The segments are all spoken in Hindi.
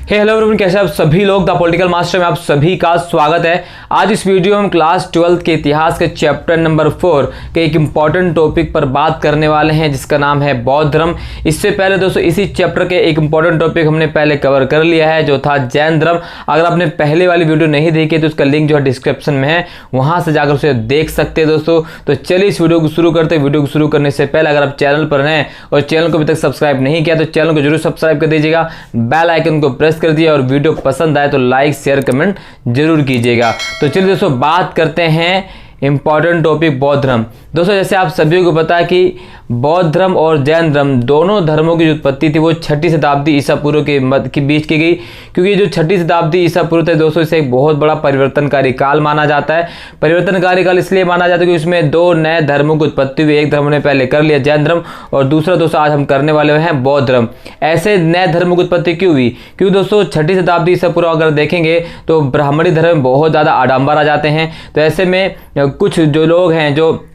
हेलो एवरीवन, कैसे आप सभी लोग। द पॉलिटिकल मास्टर में आप सभी का स्वागत है। आज इस वीडियो में हम क्लास 12 के इतिहास के चैप्टर नंबर 4 के एक इंपॉर्टेंट टॉपिक पर बात करने वाले हैं, जिसका नाम है बौद्ध धर्म। इससे पहले दोस्तों इसी चैप्टर के एक इंपॉर्टेंट टॉपिक हमने पहले कवर कर लिया है, जो था जैन धर्म। अगर आपने पहले वाली वीडियो नहीं देखी तो उसका लिंक जो है डिस्क्रिप्शन में है, वहां से जाकर उसे देख सकते हैं दोस्तों। तो चलिए इस वीडियो को शुरू करते हैं। वीडियो को शुरू करने से पहले अगर आप चैनल पर हैं और चैनल को अभी तक सब्सक्राइब नहीं किया तो चैनल को जरूर सब्सक्राइब कर दीजिएगा, बेल आइकन को प्रेस कर दिया और वीडियो पसंद आए तो लाइक शेयर कमेंट जरूर कीजिएगा। तो चलिए दोस्तों बात करते हैं इंपॉर्टेंट टॉपिक बौद्ध धर्म। दोस्तों जैसे आप सभी को पता है कि बौद्ध धर्म और जैन धर्म दोनों धर्मों की जो उत्पत्ति थी वो 6ठी शताब्दी ईसा पूर्व के बीच की गई, क्योंकि जो 6ठी शताब्दी ईसा पूर्व थे दोस्तों इसे एक बहुत बड़ा परिवर्तनकारी काल माना जाता है। परिवर्तनकारी काल इसलिए माना जाता है क्योंकि इसमें दो नए धर्मों की उत्पत्ति हुई। एक धर्म ने पहले कर लिया जैन धर्म, और दूसरा दोस्तों आज हम करने वाले हैं बौद्ध धर्म। ऐसे नए धर्मों की उत्पत्ति क्यों हुई? क्योंकि दोस्तों 6ठी शताब्दी ईसा पूर्व अगर देखेंगे तो ब्राह्मणी धर्म में बहुत ज़्यादा आडंबर आ जाते हैं। तो ऐसे में कुछ जो लोग हैं जो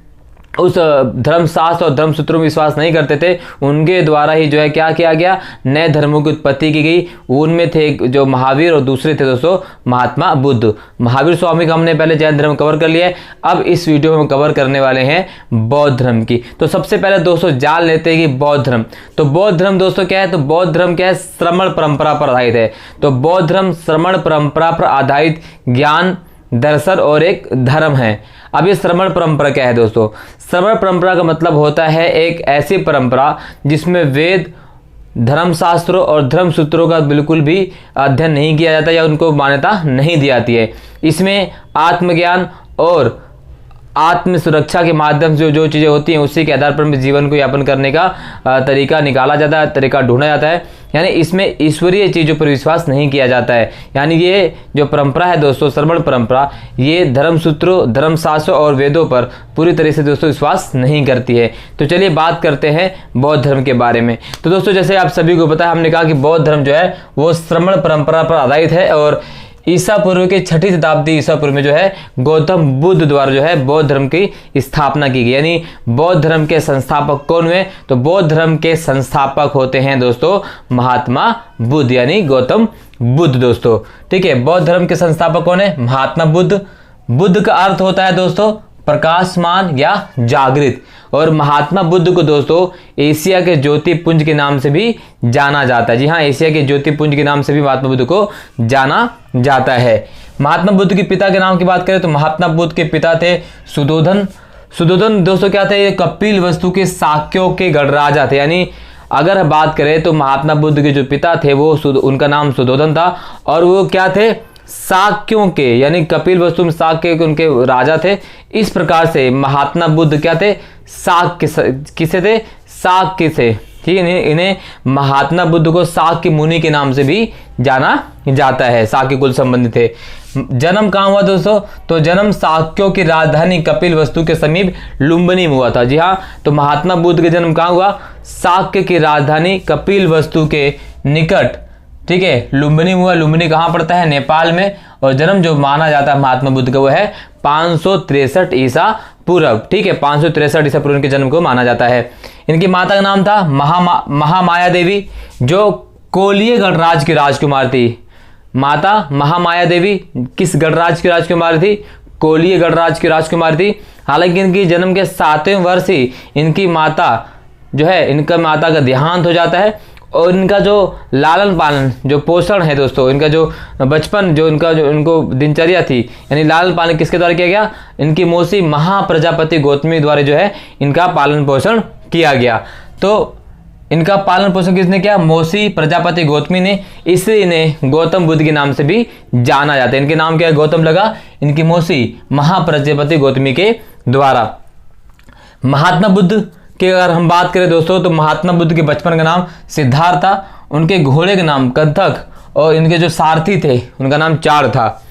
उस धर्मशास्त्र और धर्मसूत्रों में विश्वास नहीं करते थे, उनके द्वारा ही जो है क्या किया गया, नए धर्मों की उत्पत्ति की गई। उनमें थे जो महावीर और दूसरे थे दोस्तों महात्मा बुद्ध। महावीर स्वामी का हमने पहले जैन धर्म कवर कर लिया है। अब इस वीडियो में हम कवर करने वाले हैं बौद्ध धर्म की। तो सबसे पहले दोस्तों जान लेते हैं कि बौद्ध धर्म। तो बौद्ध धर्म दोस्तों क्या है? तो बौद्ध धर्म क्या है? श्रमण परंपरा पर आधारित है। तो बौद्ध धर्म श्रमण परंपरा पर आधारित ज्ञान, दर्शन और एक धर्म है। अब ये श्रमण परंपरा क्या है दोस्तों? श्रमण परंपरा का मतलब होता है एक ऐसी परंपरा जिसमें वेद, धर्मशास्त्रों और धर्मसूत्रों का बिल्कुल भी अध्ययन नहीं किया जाता या उनको मान्यता नहीं दी जाती है। इसमें आत्मज्ञान और आत्म सुरक्षा के माध्यम से जो चीज़ें होती हैं उसी के आधार पर जीवन को यापन करने का तरीका निकाला जाता है, तरीका ढूंढा जाता है। यानी इसमें ईश्वरीय चीज़ों पर विश्वास नहीं किया जाता है। यानी ये जो परंपरा है दोस्तों श्रमण परंपरा, ये धर्मसूत्रों, धर्मशास्त्रों और वेदों पर पूरी तरह से दोस्तों विश्वास नहीं करती है। तो चलिए बात करते हैं बौद्ध धर्म के बारे में। तो दोस्तों जैसे आप सभी को पता है, हमने कहा कि बौद्ध धर्म जो है वो श्रमण परंपरा पर आधारित है और ईसा पूर्व के 6ठी शताब्दी ईसा पूर्व में जो है गौतम बुद्ध द्वारा जो है बौद्ध धर्म की स्थापना की गई। यानी बौद्ध धर्म के संस्थापक कौन हुए? तो बौद्ध धर्म के संस्थापक होते हैं दोस्तों महात्मा बुद्ध, यानी गौतम बुद्ध दोस्तों। ठीक है, बौद्ध धर्म के संस्थापक कौन है? महात्मा बुद्ध। बुद्ध का अर्थ होता है दोस्तों प्रकाशमान या जागृत, और महात्मा बुद्ध को दोस्तों एशिया के ज्योतिपुंज के नाम से भी जाना जाता है। जी हाँ, एशिया के ज्योतिपुंज के नाम से भी महात्मा बुद्ध को जाना जाता है। महात्मा बुद्ध के पिता के नाम की बात करें तो महात्मा बुद्ध के पिता थे सुधोधन। सुधोधन दोस्तों क्या थे? कपिल वस्तु के शाक्यों के गणराजा थे। यानी अगर बात करें तो महात्मा बुद्ध के जो पिता थे वो उनका नाम सुधोधन था, और वो क्या थे? शाक्यों के, यानी कपिल वस्तु में शाक्य के उनके राजा थे। इस प्रकार से महात्मा बुद्ध क्या थे? शाक्य किसे थे? शाक्य थे। ठीक है, इन्हें महात्मा बुद्ध को शाक्य मुनि के नाम से भी जाना जाता है, शाक्य कुल संबंधी थे। जन्म कहाँ हुआ दोस्तों? तो जन्म शाक्यों की राजधानी कपिल वस्तु के समीप लुम्बिनी में हुआ था। जी हाँ, तो महात्मा बुद्ध के जन्म कहाँ हुआ? शाक्य की राजधानी कपिल वस्तु के निकट, ठीक है, लुम्बिनी हुआ। लुम्बिनी कहाँ पड़ता है? नेपाल में। और जन्म जो माना जाता है महात्मा बुद्ध का वो है 563 ईसा पूर्व। ठीक है, 563 ईसा पूर्व के जन्म को माना जाता है। इनकी माता का नाम था महामाया देवी, जो कोलीय गणराज की राजकुमार थी। माता महामाया देवी किस गणराज की राजकुमार थी? कोलीय गणराज की राजकुमार थी। हालांकि इनकी जन्म के 7वें वर्ष ही इनकी माता जो है, इनका माता का देहांत हो जाता है। और इनका जो लालन पालन, जो पोषण है दोस्तों, इनका जो बचपन, जो इनको दिनचर्या थी, यानी लालन पालन किसके द्वारा किया गया? इनकी मौसी महाप्रजापति गौतमी द्वारा जो है इनका पालन पोषण किया गया। तो इनका पालन पोषण किसने किया? मौसी प्रजापति गौतमी ने। इसलिए इन्हें गौतम बुद्ध के नाम से भी जाना जाता है। इनके नाम क्या है? गौतम लगा इनकी मौसी महाप्रजापति गौतमी के द्वारा। महात्मा बुद्ध कि अगर हम बात करें दोस्तों तो महात्मा बुद्ध के बचपन का नाम सिद्धार्थ था, उनके घोड़े का नाम कंथक, और इनके जो सारथी थे उनका नाम चार था।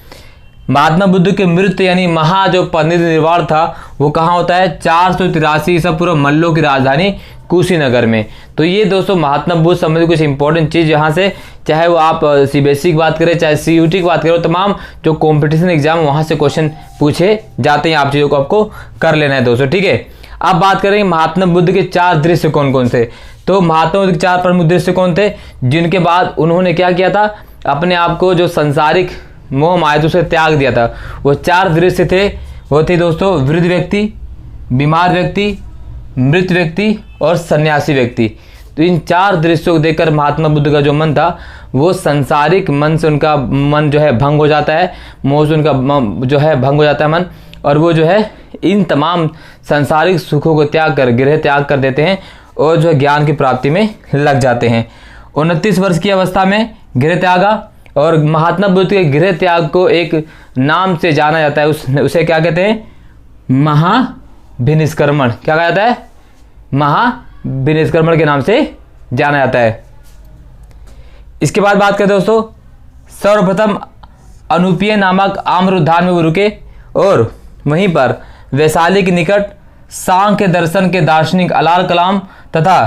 महात्मा बुद्ध के मृत्यु यानी महा जो परिनिर्वाण था वो कहाँ होता है? 483 ईसा पूर्व मल्लों की राजधानी कुशीनगर में। तो ये दोस्तों महात्मा बुद्ध संबंधी कुछ इंपॉर्टेंट चीज़, यहाँ से चाहे वो आप सीबीएसई की बात करें चाहे सीयूटी की बात करें, तमाम जो कॉम्पिटिशन एग्जाम वहाँ से क्वेश्चन पूछे जाते हैं। आप चीज़ों को आपको कर लेना है दोस्तों, ठीक है। अब बात करेंगे महात्मा बुद्ध के 4 दृश्य कौन कौन से। तो महात्मा बुद्ध के 4 प्रमुख दृश्य कौन थे जिनके बाद उन्होंने क्या किया था? अपने आप को जो संसारिक मोह माया उसे त्याग दिया था। वो 4 दृश्य थे, वो थे दोस्तों वृद्ध व्यक्ति, बीमार व्यक्ति, मृत व्यक्ति और सन्यासी व्यक्ति। तो इन 4 दृश्यों को देखकर महात्मा बुद्ध का जो मन था वो संसारिक मन से उनका मन जो है भंग हो जाता है, मोह से उनका जो है भंग हो जाता है मन, और वो जो है इन तमाम सांसारिक सुखों को त्याग कर, गृह त्याग कर देते हैं और जो ज्ञान की प्राप्ति में लग जाते हैं। 29 वर्ष की अवस्था में गृह त्यागा, और महात्मा बुद्ध के गृह त्याग को एक नाम से जाना जाता है, उसे क्या कहते हैं? महाभिनिष्क्रमण। क्या कहा जाता है? महाभिनिष्क्रमण के नाम से जाना जाता है। इसके बाद बात करते हैं दोस्तों, सर्वप्रथम अनुपीय नामक आम्र उद्यान में वो रुके और वहीं पर वैशाली के निकट सांख्य दर्शन के दार्शनिक अलाल कलाम तथा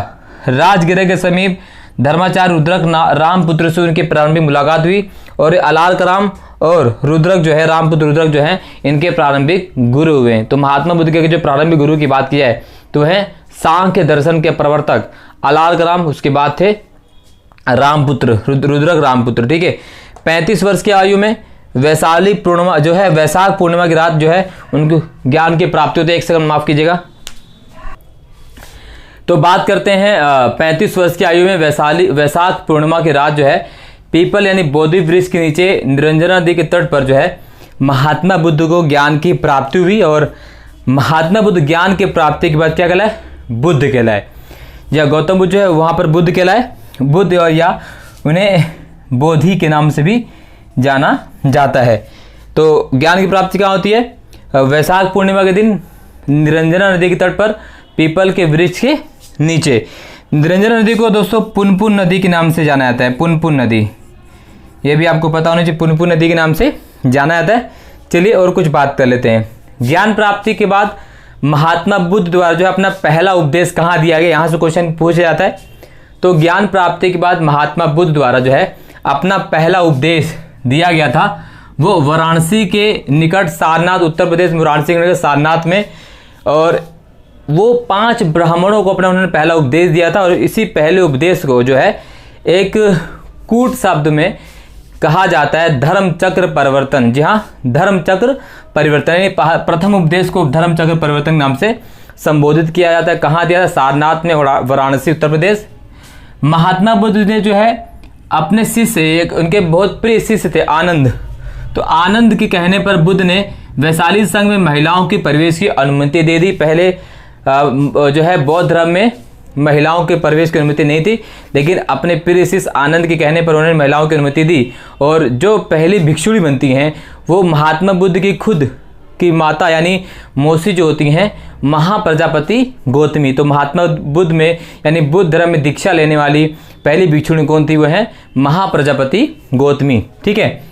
राजगिरह के समीप धर्माचार्य रुद्रक रामपुत्र से उनकी प्रारंभिक मुलाकात हुई, और अलाल कलाम और रुद्रक जो है, रामपुत्र रुद्रक जो है, इनके प्रारंभिक गुरु हुए। तो महात्मा बुद्ध के जो प्रारंभिक गुरु की बात की जाए तो है सांख्य दर्शन के प्रवर्तक अलाल कलाम, उसके बाद थे रामपुत्र रुद्रक रामपुत्र। ठीक है, 35 वर्ष की आयु में वैशाली पूर्णिमा जो है, वैशाख पूर्णिमा की रात जो है उनको ज्ञान की प्राप्ति होती है। 1 सेकंड माफ कीजिएगा। तो बात करते हैं 35 वर्ष की आयु में वैशाख पूर्णिमा की रात जो है पीपल यानी बोधि वृक्ष के नीचे निरंजना नदी के तट पर जो है महात्मा बुद्ध को ज्ञान की प्राप्ति हुई, और महात्मा बुद्ध ज्ञान की प्राप्ति के बाद क्या कहलाए? बुद्ध कहलाए। या गौतम बुद्ध जो है वहां पर बुद्ध कहलाए, बुद्ध, और या उन्हें बोधि के नाम से भी जाना जाता है। तो ज्ञान की प्राप्ति कहाँ होती है? वैशाख पूर्णिमा के दिन निरंजना नदी के तट पर पीपल के वृक्ष के नीचे। निरंजना नदी को दोस्तों पुनपुन नदी के नाम से जाना जाता है, पुनपुन नदी, ये भी आपको पता होना चाहिए, पुनपुन नदी के नाम से जाना जाता है। चलिए और कुछ बात कर लेते हैं। ज्ञान प्राप्ति के बाद महात्मा बुद्ध द्वारा जो है अपना पहला उपदेश कहाँ दिया गया, यहाँ से क्वेश्चन पूछा जाता है। तो ज्ञान प्राप्ति के बाद महात्मा बुद्ध द्वारा जो है अपना पहला उपदेश दिया गया था, वो वाराणसी के निकट सारनाथ, उत्तर प्रदेश में वाराणसी के निकट सारनाथ में, और वो 5 ब्राह्मणों को अपना उन्होंने पहला उपदेश दिया था। और इसी पहले उपदेश को जो है एक कूट शब्द में कहा जाता है धर्म चक्र परिवर्तन। जी हाँ, धर्म चक्र परिवर्तन, यानी प्रथम उपदेश को धर्म चक्र परिवर्तन नाम से संबोधित किया जाता है। कहाँ दिया था? सारनाथ में, वाराणसी, उत्तर प्रदेश। महात्मा बुद्ध ने जो है अपने शिष्य, एक उनके बहुत प्रिय शिष्य थे आनंद, तो आनंद के कहने पर बुद्ध ने वैशाली संघ में महिलाओं की प्रवेश की अनुमति दे दी। पहले जो है बौद्ध धर्म में महिलाओं के प्रवेश की अनुमति नहीं थी, लेकिन अपने प्रिय शिष्य आनंद के कहने पर उन्होंने महिलाओं की अनुमति दी। और जो पहली भिक्षुणी बनती हैं वो महात्मा बुद्ध की खुद की माता यानी मौसी जो होती हैं महाप्रजापति गौतमी। तो महात्मा बुद्ध में यानी बुद्ध धर्म में दीक्षा लेने वाली पहली भिक्षुणी कौन थी? वो है महाप्रजापति गौतमी। ठीक है,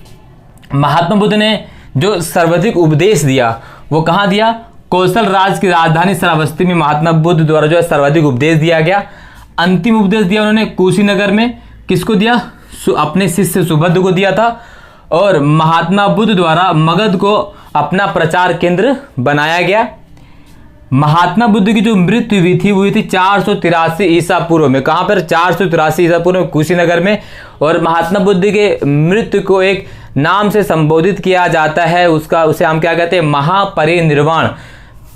महात्मा बुद्ध ने जो सर्वाधिक उपदेश दिया वो कहाँ दिया? कौशल राज की राजधानी श्रावस्ती में महात्मा बुद्ध द्वारा जो है सर्वाधिक उपदेश दिया गया। अंतिम उपदेश दिया उन्होंने कुशीनगर में। किसको दिया? अपने शिष्य सुभद्र को दिया था। और महात्मा बुद्ध द्वारा मगध को अपना प्रचार केंद्र बनाया गया। महात्मा बुद्ध की जो मृत्यु हुई थी वो हुई थी 483 ईसा पूर्व में। कहाँ पर? 483 ईसा पूर्व में कुशीनगर में। और महात्मा बुद्ध के मृत्यु को एक नाम से संबोधित किया जाता है, उसे हम क्या कहते हैं? महापरिनिर्वाण।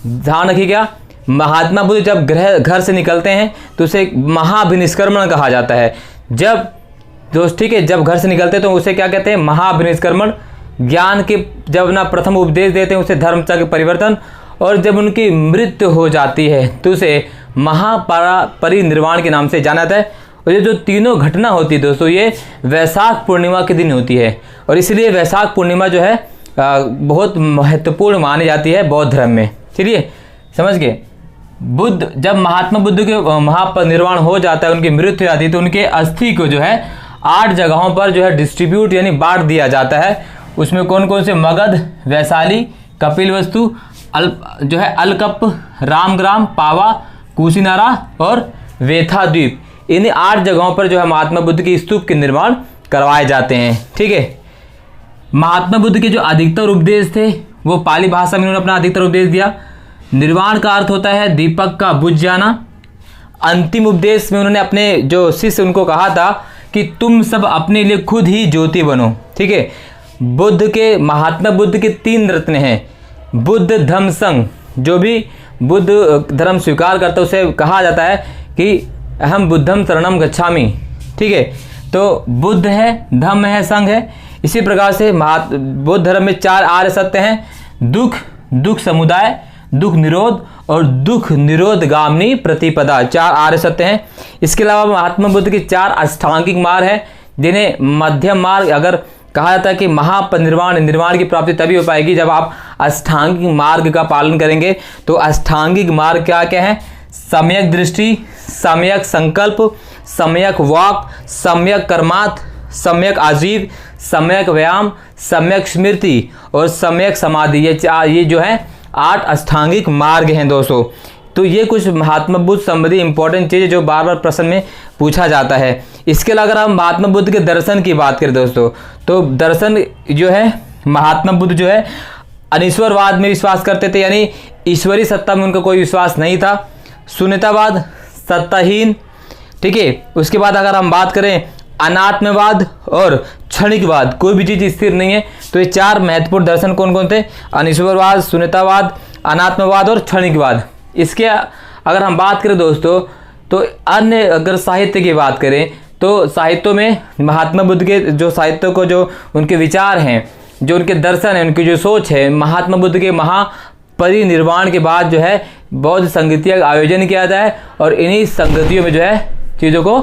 ध्यान रखिएगा, महात्मा बुद्ध जब घर से निकलते हैं तो उसे महाभिनिष्क्रमण कहा जाता है। जब दोस्त ठीक है, जब घर से निकलते हैं तो उसे क्या कहते हैं? महाभिनिष्क्रमण। ज्ञान के जब ना प्रथम उपदेश देते हैं उसे धर्मचक्र परिवर्तन, और जब उनकी मृत्यु हो जाती है तो उसे महापरिनिर्वाण के नाम से जाना जाता है। और ये जो तीनों घटना होती है दोस्तों ये वैशाख पूर्णिमा के दिन होती है, और इसलिए वैशाख पूर्णिमा जो है बहुत महत्वपूर्ण मानी जाती है बौद्ध धर्म में। चलिए समझ गए। बुद्ध जब महात्मा बुद्ध के महापरिनिर्वाण हो जाता है, उनकी मृत्यु हो जाती है, तो उनके अस्थि को जो है 8 जगहों पर जो है डिस्ट्रीब्यूट यानी बांट दिया जाता है। उसमें कौन कौन से? मगध, वैशाली, कपिलवस्तु, जो है अलकप, रामग्राम, पावा, कुशीनारा और वेथा द्वीप। इन 8 जगहों पर जो है महात्मा बुद्ध की स्तूप के निर्माण करवाए जाते हैं। ठीक है, महात्मा बुद्ध के जो अधिकतर उपदेश थे वो पाली भाषा में उन्होंने अपना अधिकतर उपदेश दिया। निर्वाण का अर्थ होता है दीपक का बुझ जाना। अंतिम उपदेश में उन्होंने अपने जो शिष्य उनको कहा था कि तुम सब अपने लिए खुद ही ज्योति बनो। ठीक है, बुद्ध के, महात्मा बुद्ध के 3 रत्न हैं, बुद्ध धम्म संघ। जो भी बुद्ध धर्म स्वीकार करता है उसे कहा जाता है कि अहम बुद्धम शरणम गच्छामि। ठीक है, तो बुद्ध है, धम्म है, संघ है। इसी प्रकार से बौद्ध धर्म में 4 आर्य सत्य हैं, दुख, दुख समुदाय, दुख निरोध और दुख निरोध गामिनी प्रतिपदा, 4 आर्य सत्य हैं। इसके अलावा महात्मा बुद्ध के 4 अष्टांगिक मार्ग हैं, जिन्हें मध्यम मार्ग अगर कहा जाता है कि महापरिनिर्वाण, निर्वाण की प्राप्ति तभी हो पाएगी जब आप अष्टांगिक मार्ग का पालन करेंगे। तो अष्टांगिक मार्ग क्या क्या है? सम्यक दृष्टि, सम्यक संकल्प, सम्यक वाक, सम्यक कर्मार्थ, सम्यक आजीव, सम्यक व्यायाम, सम्यक स्मृति और सम्यक समाधि। ये जो है 8 अष्टांगिक मार्ग हैं दोस्तों। तो ये कुछ महात्मा बुद्ध संबंधी इंपॉर्टेंट चीज़ें जो बार बार प्रश्न में पूछा जाता है। इसके अलावा अगर हम महात्मा बुद्ध के दर्शन की बात करें दोस्तों, तो दर्शन जो है, महात्मा बुद्ध जो है अनीश्वरवाद में विश्वास करते थे, यानी ईश्वरीय सत्ता में उनका कोई विश्वास नहीं था। शून्यतावाद, सत्ताहीन। ठीक है, उसके बाद अगर हम बात करें अनात्मवाद और क्षणिकवाद, कोई भी चीज़ स्थिर नहीं है। तो ये 4 महत्वपूर्ण दर्शन कौन कौन थे? अनीश्वरवाद, शून्यतावाद, अनात्मवाद और क्षणिकवाद। इसके अगर हम बात करें दोस्तों, तो अन्य अगर साहित्य की बात करें तो साहित्यों में महात्मा बुद्ध के जो साहित्यों को, जो उनके विचार हैं, जो उनके दर्शन हैं, उनकी जो सोच है, महात्मा बुद्ध के महापरिनिर्वाण के बाद जो है बौद्ध संगतियों का आयोजन किया जाता है और इन्हीं संगतियों में जो है चीज़ों को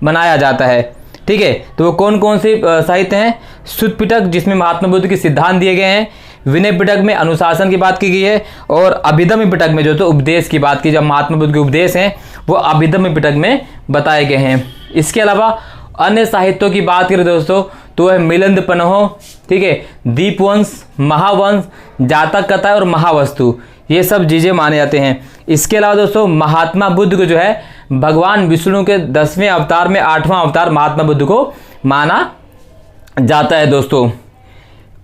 मनाया जाता है। ठीक है, तो वो कौन कौन से साहित्य हैं? सुत्त पिटक, जिसमें महात्मा बुद्ध के सिद्धांत दिए गए हैं। विनय पिटक में अनुशासन की बात की गई है। और अभिधम्म पिटक में जो तो उपदेश की बात की, जब महात्मा बुद्ध के उपदेश हैं वो अभिधम्म पिटक में बताए गए हैं। इसके अलावा अन्य साहित्यों की बात करें दोस्तों, तो है मिलिंद पन्हो, ठीक है, दीपवंश, महावंश, जातक कथा और महावस्तु, ये सब चीज़ें माने जाते हैं। इसके अलावा दोस्तों महात्मा बुद्ध को जो है भगवान विष्णु के 10वें अवतार में 8वां अवतार महात्मा बुद्ध को माना जाता है दोस्तों।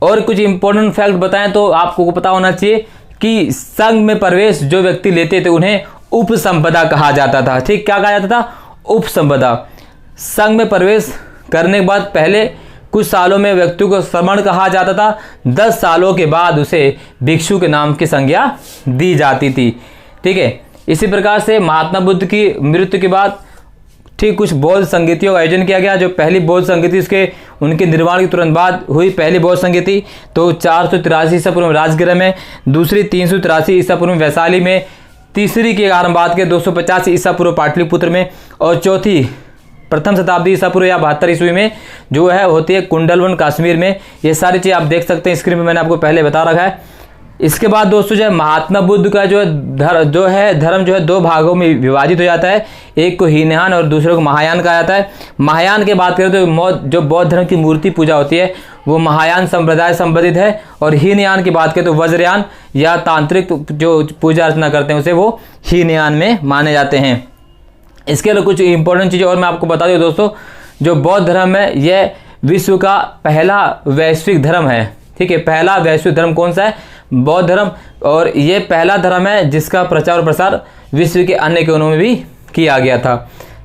और कुछ इंपॉर्टेंट फैक्ट बताएं तो आपको पता होना चाहिए कि संघ में प्रवेश जो व्यक्ति लेते थे उन्हें उपसंपदा कहा जाता था। ठीक, क्या कहा जाता था? उपसंपदा। संघ में प्रवेश करने के बाद पहले कुछ सालों में व्यक्ति को श्रमण कहा जाता था, 10 सालों के बाद उसे भिक्षु के नाम की संज्ञा दी जाती थी। ठीक है, इसी प्रकार से महात्मा बुद्ध की मृत्यु के बाद ठीक कुछ बौद्ध संगतियों का आयोजन किया गया। जो पहली बौद्ध संगति उसके उनके निर्माण के तुरंत बाद हुई पहली बौद्ध संगति, तो 483 ईसा पूर्व में राजगृह में, दूसरी 383 ईसा पूर्व में वैशाली में, तीसरी की अगर हम बात करें 250 ईसा पूर्व पाटलिपुत्र में, और चौथी प्रथम शताब्दी ईसा पूर्व या 72 ईस्वी में जो है होती है कुंडलवन कश्मीर में। ये सारी चीज़ आप देख सकते हैं स्क्रीन में, मैंने आपको पहले बता रखा है। इसके बाद दोस्तों जो है महात्मा बुद्ध का जो है धर्म जो है 2 भागों में विभाजित हो जाता है। एक को हीनयान और दूसरे को महायान कहा जाता है। महायान की बात करें तो जो बौद्ध धर्म की मूर्ति पूजा होती है वो महायान संप्रदाय संबंधित है, और हीनयान की बात करें तो वज्रयान या तांत्रिक जो पूजा अर्चना करते हैं उसे वो हीनयान में माने जाते हैं। इसके लिए कुछ इंपॉर्टेंट चीज़ें और मैं आपको बता दूं दोस्तों, जो बौद्ध धर्म है यह विश्व का पहला वैश्विक धर्म है। ठीक है, पहला वैश्विक धर्म कौन सा है? बौद्ध धर्म। और ये पहला धर्म है जिसका प्रचार और प्रसार विश्व के अन्य कोनों में भी किया गया था।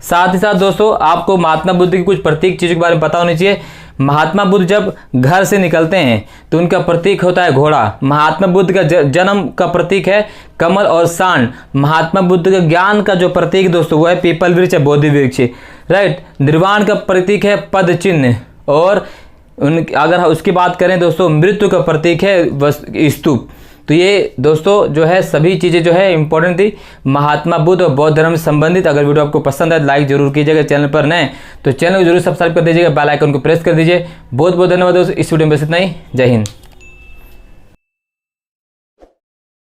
साथ ही साथ दोस्तों आपको महात्मा बुद्ध की कुछ प्रतीक चीज़ों के बारे में पता होनी चाहिए। महात्मा बुद्ध जब घर से निकलते हैं तो उनका प्रतीक होता है घोड़ा। महात्मा बुद्ध का जन्म का प्रतीक है कमल और सांड। महात्मा बुद्ध के ज्ञान का जो प्रतीक दोस्तों वो है पीपल वृक्ष या बोधि वृक्ष, राइट। निर्वाण का प्रतीक है पद चिन्ह, और अगर उसकी बात करें दोस्तों मृत्यु का प्रतीक है स्तूप। तो ये दोस्तों जो है सभी चीज़ें जो है इंपॉर्टेंट थी महात्मा बुद्ध और बौद्ध धर्म से संबंधित। अगर वीडियो आपको पसंद है लाइक जरूर कीजिएगा, चैनल पर नए तो चैनल को जरूर सब्सक्राइब कर दीजिएगा, बेल आइकन को प्रेस कर दीजिए। बहुत बहुत धन्यवाद दोस्तों, इस वीडियो में बस इतना ही। जय हिंद।